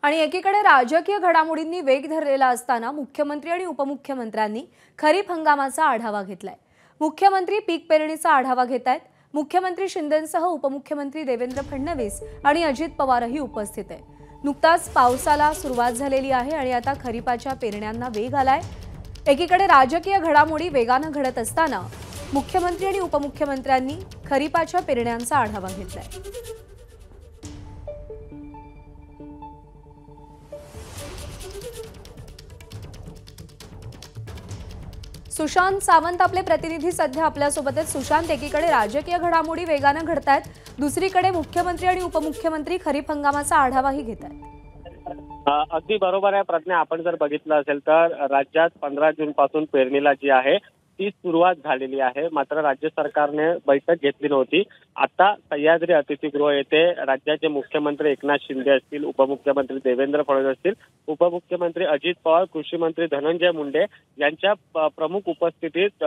आणि एकीकडे राजकीय घडामोडींनी वेग धरलेला असताना मुख्यमंत्री आणि उपमुख्यमंत्र्यांनी खरीप हंगामाचा आढावा घेतलाय। मुख्यमंत्री पीक पेरणीचा आढावा घेतायत। मुख्यमंत्री शिंदेंसह उपमुख्यमंत्री देवेंद्र फडणवीस आणि अजित पवारही उपस्थित आहेत। नुकताच पावसाला सुरुवात झालेली आहे आणि आता खरीपाच्या पेरण्यांना वेग आलाय। एकीकडे राजकीय घडामोडी वेगाने घडत असताना मुख्यमंत्री आणि उपमुख्यमंत्र्यांनी खरीपाच्या पेरण्यांचा आढावा घेतलाय। सुशांत सावंत आपले प्रतिनिधी सध्या आपल्या सोबत आहेत। सुशांत, एकीकडे राजकीय घडामोडी वेगाने घडतायत, दुसरीकडे मुख्यमंत्री आणि उपमुख्यमंत्री खरीप हंगामाचा आढावाही घेतायत। अगदी बरोबर आहे प्रज्ञा। आपण जर बघितलं असेल तर राज्यात 15 जून पासून पेरणीला जी आहे ती सुरुवात झालेली आहे। मात्र राज्य सरकारने बैठक घेतली नव्हती। आता सह्याद्री अतिथीगृह येथे राज्याचे मुख्यमंत्री एकनाथ शिंदे असतील, उपमुख्यमंत्री देवेंद्र फडणवीस असतील, उपमुख्यमंत्री अजित पवार, कृषी मंत्री धनंजय मुंडे यांच्या प्रमुख उपस्थितीत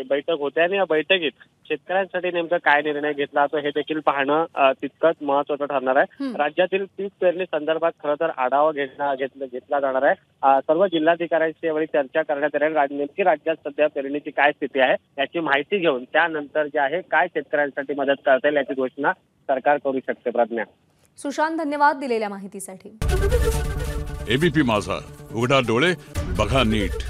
बैठक होते आणि या बैठकीत शेतकऱ्यांसाठी नेमका काय निर्णय घेतला जातो हे देखील पाहणं तितकंच महत्त्वाचं ठरणार आहे। राज्यातील पीक पेरणी संदर्भात खरं तर आढावा घेतला जाणार आहे। सर्व जिल्हाधिकाऱ्यांशी यावेळी चर्चा करण्यात येईल। नेमकी राज्यात सध्या पेरणीची काय स्थिती आहे याची माहिती घेऊन त्यानंतर जे आहे काय शेतकऱ्यांसाठी मदत करता येईल याची घोषणा सरकार करू शकते। प्रज्ञा, सुशांत, धन्यवाद दिलेल्या माहितीसाठी। एबीपी माझा, उघडा डोळे बघा नीट।